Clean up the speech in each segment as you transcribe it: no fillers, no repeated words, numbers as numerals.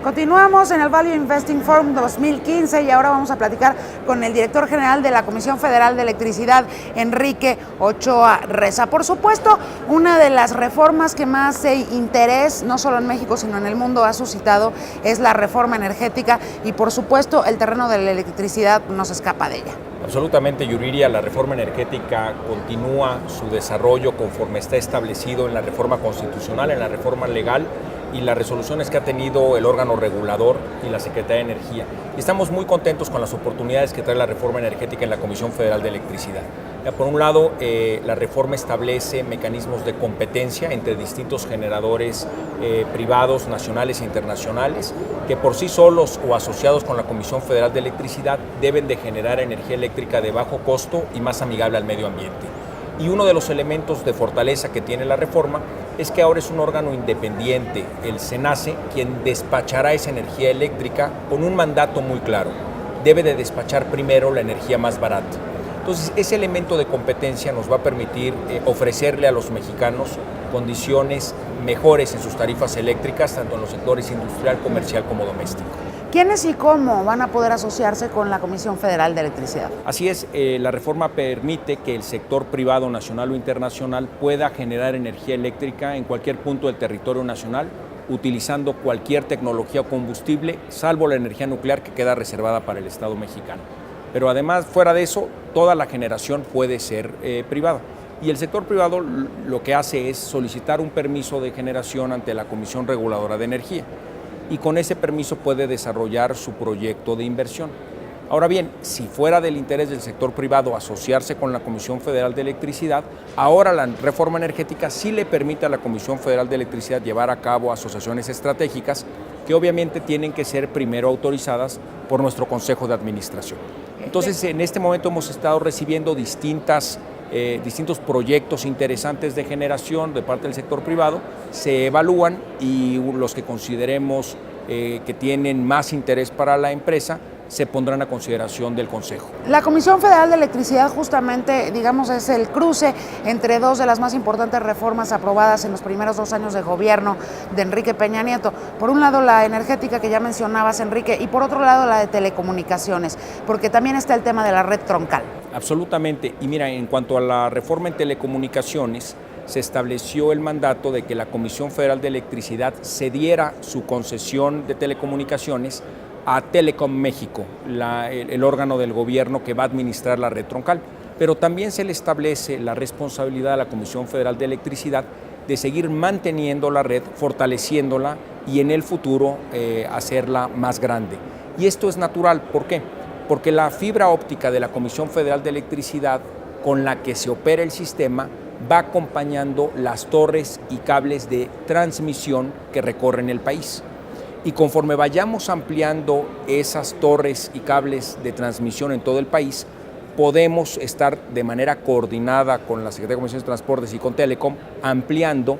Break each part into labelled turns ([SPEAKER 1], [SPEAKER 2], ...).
[SPEAKER 1] Continuamos en el Value Investing Forum 2015 y ahora vamos a platicar con el director general de la Comisión Federal de Electricidad, Enrique Ochoa Reza. Por supuesto, una de las reformas que más interés, no solo en México, sino en el mundo, ha suscitado es la reforma energética y, por supuesto, el terreno de la electricidad no se escapa de ella.
[SPEAKER 2] Absolutamente, Yuriria, la reforma energética continúa su desarrollo conforme está establecido en la reforma constitucional, en la reforma legal y las resoluciones que ha tenido el órgano regulador y la Secretaría de Energía. Y estamos muy contentos con las oportunidades que trae la reforma energética en la Comisión Federal de Electricidad. Por un lado, la reforma establece mecanismos de competencia entre distintos generadores privados, nacionales e internacionales, que por sí solos o asociados con la Comisión Federal de Electricidad deben de generar energía eléctrica de bajo costo y más amigable al medio ambiente. Y uno de los elementos de fortaleza que tiene la reforma es que ahora es un órgano independiente, el SENACE, quien despachará esa energía eléctrica con un mandato muy claro. Debe de despachar primero la energía más barata. Entonces, ese elemento de competencia nos va a permitir ofrecerle a los mexicanos condiciones mejores en sus tarifas eléctricas, tanto en los sectores industrial, comercial como doméstico.
[SPEAKER 1] ¿Quiénes y cómo van a poder asociarse con la Comisión Federal de Electricidad?
[SPEAKER 2] Así es, la reforma permite que el sector privado nacional o internacional pueda generar energía eléctrica en cualquier punto del territorio nacional, utilizando cualquier tecnología o combustible, salvo la energía nuclear que queda reservada para el Estado mexicano. Pero además, fuera de eso, toda la generación puede ser privada. Y el sector privado lo que hace es solicitar un permiso de generación ante la Comisión Reguladora de Energía. Y con ese permiso puede desarrollar su proyecto de inversión. Ahora bien, si fuera del interés del sector privado asociarse con la Comisión Federal de Electricidad, ahora la reforma energética sí le permite a la Comisión Federal de Electricidad llevar a cabo asociaciones estratégicas que obviamente tienen que ser primero autorizadas por nuestro Consejo de Administración. Entonces, en este momento hemos estado recibiendo distintos proyectos interesantes de generación de parte del sector privado, se evalúan y los que consideremos que tienen más interés para la empresa se pondrán a consideración del Consejo.
[SPEAKER 1] La Comisión Federal de Electricidad justamente, digamos, es el cruce entre dos de las más importantes reformas aprobadas en los primeros 2 años de gobierno de Enrique Peña Nieto. Por un lado, la energética que ya mencionabas, Enrique, y por otro lado, la de telecomunicaciones, porque también está el tema de la red troncal.
[SPEAKER 2] Absolutamente. Y mira, en cuanto a la reforma en telecomunicaciones, se estableció el mandato de que la Comisión Federal de Electricidad cediera su concesión de telecomunicaciones a Telecom México, el órgano del gobierno que va a administrar la red troncal. Pero también se le establece la responsabilidad a la Comisión Federal de Electricidad de seguir manteniendo la red, fortaleciéndola y en el futuro hacerla más grande. Y esto es natural, ¿por qué? Porque la fibra óptica de la Comisión Federal de Electricidad, con la que se opera el sistema, va acompañando las torres y cables de transmisión que recorren el país. Y conforme vayamos ampliando esas torres y cables de transmisión en todo el país, podemos estar de manera coordinada con la Secretaría de Comunicaciones y Transportes y con Telecom ampliando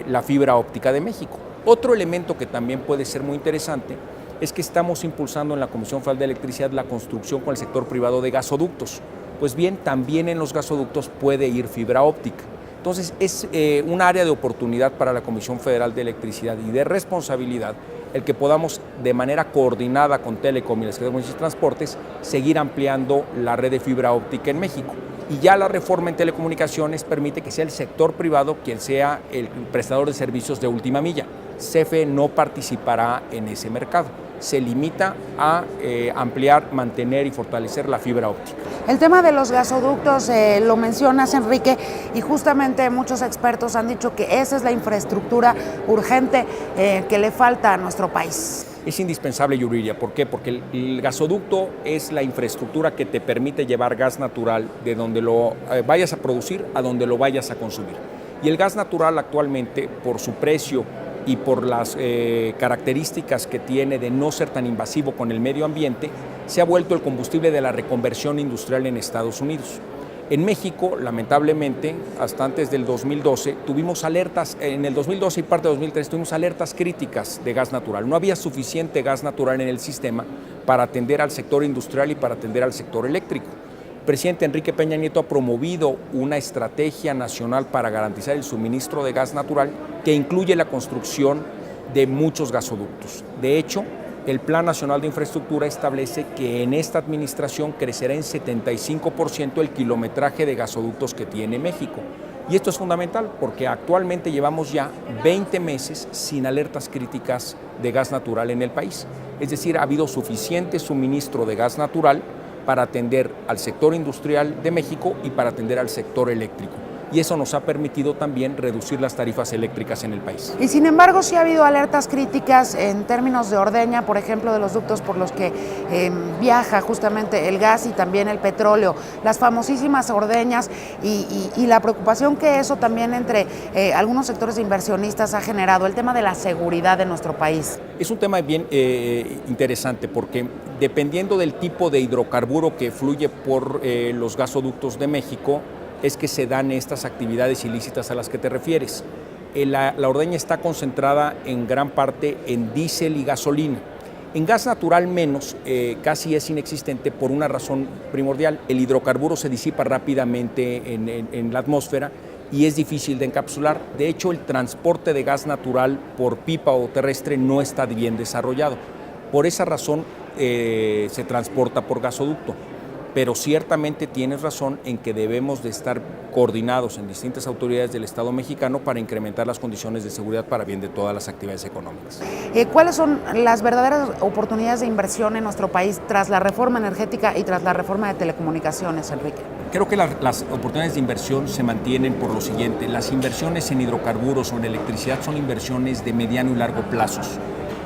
[SPEAKER 2] la fibra óptica de México. Otro elemento que también puede ser muy interesante es que estamos impulsando en la Comisión Federal de Electricidad la construcción con el sector privado de gasoductos. Pues bien, también en los gasoductos puede ir fibra óptica. Entonces, es un área de oportunidad para la Comisión Federal de Electricidad y de responsabilidad el que podamos, de manera coordinada con Telecom y la Secretaría de Comunicaciones y Transportes, seguir ampliando la red de fibra óptica en México. Y ya la reforma en telecomunicaciones permite que sea el sector privado quien sea el prestador de servicios de última milla. CFE no participará en ese mercado. Se limita a ampliar, mantener y fortalecer la fibra óptica.
[SPEAKER 1] El tema de los gasoductos lo mencionas, Enrique, y justamente muchos expertos han dicho que esa es la infraestructura urgente que le falta a nuestro país.
[SPEAKER 2] Es indispensable, Yuriria. ¿Por qué? Porque el gasoducto es la infraestructura que te permite llevar gas natural de donde lo vayas a producir a donde lo vayas a consumir. Y el gas natural actualmente, por su precio y por las características que tiene de no ser tan invasivo con el medio ambiente, se ha vuelto el combustible de la reconversión industrial en Estados Unidos. En México, lamentablemente, hasta antes del 2012, tuvimos alertas, en el 2012 y parte de 2013, tuvimos alertas críticas de gas natural. No había suficiente gas natural en el sistema para atender al sector industrial y para atender al sector eléctrico. El presidente Enrique Peña Nieto ha promovido una estrategia nacional para garantizar el suministro de gas natural que incluye la construcción de muchos gasoductos. De hecho, el Plan Nacional de Infraestructura establece que en esta administración crecerá en 75% el kilometraje de gasoductos que tiene México. Y esto es fundamental porque actualmente llevamos ya 20 meses sin alertas críticas de gas natural en el país. Es decir, ha habido suficiente suministro de gas natural para atender al sector industrial de México y para atender al sector eléctrico. Y eso nos ha permitido también reducir las tarifas eléctricas en el país.
[SPEAKER 1] Y sin embargo, sí ha habido alertas críticas en términos de ordeña, por ejemplo, de los ductos por los que viaja justamente el gas y también el petróleo, las famosísimas ordeñas y la preocupación que eso también entre algunos sectores de inversionistas ha generado, el tema de la seguridad de nuestro país.
[SPEAKER 2] Es un tema bien interesante porque dependiendo del tipo de hidrocarburo que fluye por los gasoductos de México, es que se dan estas actividades ilícitas a las que te refieres. La ordeña está concentrada en gran parte en diésel y gasolina. En gas natural menos, casi es inexistente por una razón primordial. El hidrocarburo se disipa rápidamente en la atmósfera y es difícil de encapsular. De hecho, el transporte de gas natural por pipa o terrestre no está bien desarrollado. Por esa razón se transporta por gasoducto. Pero ciertamente tienes razón en que debemos de estar coordinados en distintas autoridades del Estado mexicano para incrementar las condiciones de seguridad para bien de todas las actividades económicas.
[SPEAKER 1] ¿Cuáles son las verdaderas oportunidades de inversión en nuestro país tras la reforma energética y tras la reforma de telecomunicaciones, Enrique?
[SPEAKER 2] Creo que las oportunidades de inversión se mantienen por lo siguiente. Las inversiones en hidrocarburos o en electricidad son inversiones de mediano y largo plazos.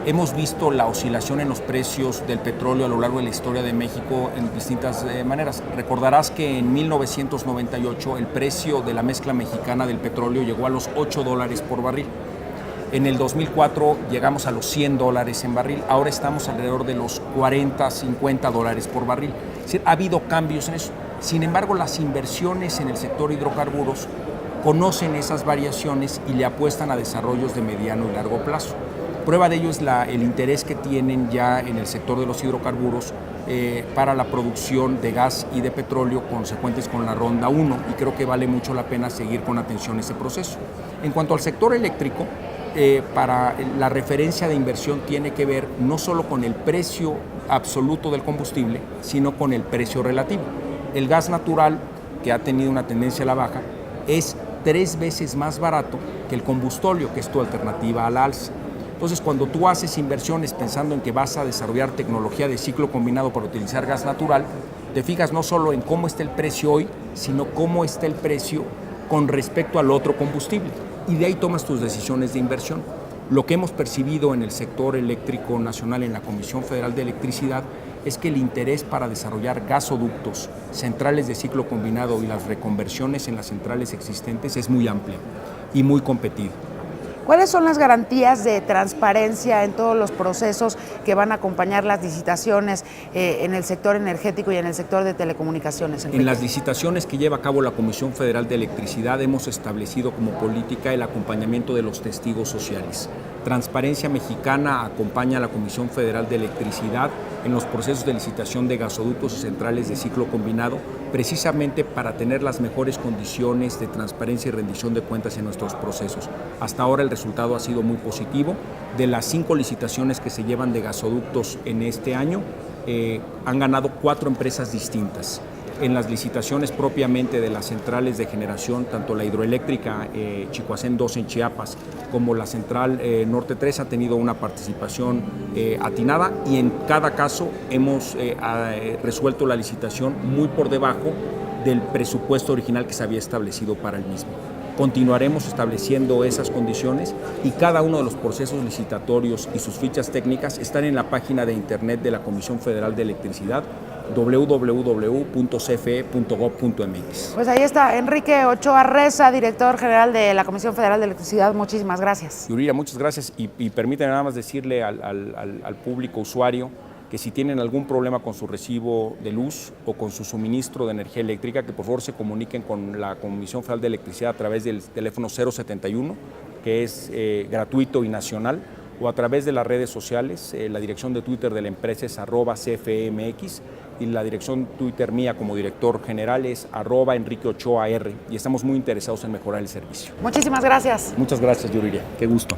[SPEAKER 2] Hemos visto la oscilación en los precios del petróleo a lo largo de la historia de México en distintas maneras. Recordarás que en 1998 el precio de la mezcla mexicana del petróleo llegó a los $8 por barril. En el 2004 llegamos a los $100 en barril. Ahora estamos alrededor de los $40, $50 por barril. Es decir, ha habido cambios en eso. Sin embargo, las inversiones en el sector hidrocarburos conocen esas variaciones y le apuestan a desarrollos de mediano y largo plazo. Prueba de ello es el interés que tienen ya en el sector de los hidrocarburos para la producción de gas y de petróleo consecuentes con la Ronda 1 y creo que vale mucho la pena seguir con atención ese proceso. En cuanto al sector eléctrico, para la referencia de inversión tiene que ver no solo con el precio absoluto del combustible, sino con el precio relativo. El gas natural, que ha tenido una tendencia a la baja, es 3 veces más barato que el combustóleo, que es tu alternativa a la alza. Entonces, cuando tú haces inversiones pensando en que vas a desarrollar tecnología de ciclo combinado para utilizar gas natural, te fijas no solo en cómo está el precio hoy, sino cómo está el precio con respecto al otro combustible. Y de ahí tomas tus decisiones de inversión. Lo que hemos percibido en el sector eléctrico nacional, en la Comisión Federal de Electricidad, es que el interés para desarrollar gasoductos, centrales de ciclo combinado y las reconversiones en las centrales existentes es muy amplia y muy competido.
[SPEAKER 1] ¿Cuáles son las garantías de transparencia en todos los procesos que van a acompañar las licitaciones en el sector energético y en el sector de telecomunicaciones, Enrique?
[SPEAKER 2] En las licitaciones que lleva a cabo la Comisión Federal de Electricidad hemos establecido como política el acompañamiento de los testigos sociales. Transparencia Mexicana acompaña a la Comisión Federal de Electricidad en los procesos de licitación de gasoductos y centrales de ciclo combinado, precisamente para tener las mejores condiciones de transparencia y rendición de cuentas en nuestros procesos. Hasta ahora el resultado ha sido muy positivo. De las 5 licitaciones que se llevan de gasoductos en este año, han ganado 4 empresas distintas. En las licitaciones propiamente de las centrales de generación, tanto la hidroeléctrica Chicoacén 2 en Chiapas como la central Norte 3 ha tenido una participación atinada y en cada caso hemos resuelto la licitación muy por debajo del presupuesto original que se había establecido para el mismo. Continuaremos estableciendo esas condiciones y cada uno de los procesos licitatorios y sus fichas técnicas están en la página de internet de la Comisión Federal de Electricidad, www.cfe.gov.mx.
[SPEAKER 1] Pues ahí está Enrique Ochoa Reza, director general de la Comisión Federal de Electricidad. Muchísimas gracias.
[SPEAKER 2] Yuriria, muchas gracias y permítanme nada más decirle al público usuario que si tienen algún problema con su recibo de luz o con su suministro de energía eléctrica, que por favor se comuniquen con la Comisión Federal de Electricidad a través del teléfono 071, que es gratuito y nacional, o a través de las redes sociales. La dirección de Twitter de la empresa es @CFEMX y la dirección Twitter mía como director general es @EnriqueOchoaR y estamos muy interesados en mejorar el servicio.
[SPEAKER 1] Muchísimas gracias.
[SPEAKER 2] Muchas gracias, Yuriria. Qué gusto.